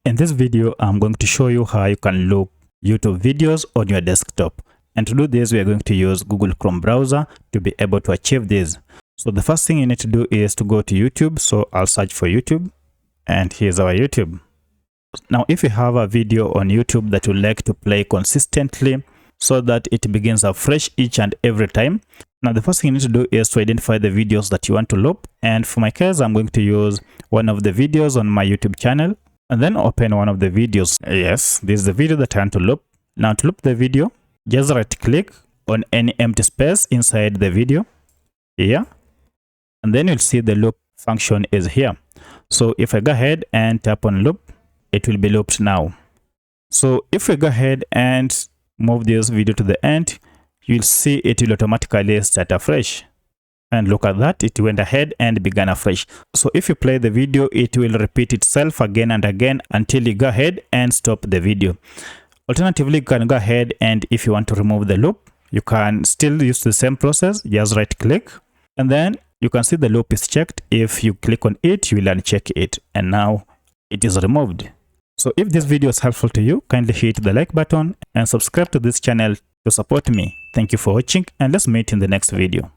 In this video, I'm going to show you how you can loop YouTube videos on your desktop. And to do this, we are going to use Google Chrome browser to be able to achieve this. So the first thing you need to do is to go to YouTube. So I'll search for YouTube, and here's our YouTube. Now, if you have a video on YouTube that you like to play consistently so that it begins afresh each and every time, now the first thing you need to do is to identify the videos that you want to loop. And for my case, I'm going to use one of the videos on my YouTube channel, and then open one of the videos. Yes, this is the video that I want to loop. Now to loop the video, just right click on any empty space inside the video here, and then you'll see the loop function is here. So if I go ahead and tap on loop, it will be looped now. So if we go ahead and move this video to the end, you'll see it will automatically start afresh. And look at that, it went ahead and began afresh. So if you play the video, it will repeat itself again and again until you go ahead and stop the video. Alternatively, you can go ahead and if you want to remove the loop, you can still use the same process. Just right click, and then you can see the loop is checked. If you click on it, you will uncheck it, and now it is removed. So if this video is helpful to you, kindly hit the like button and subscribe to this channel to support me. Thank you for watching, and let's meet in the next video.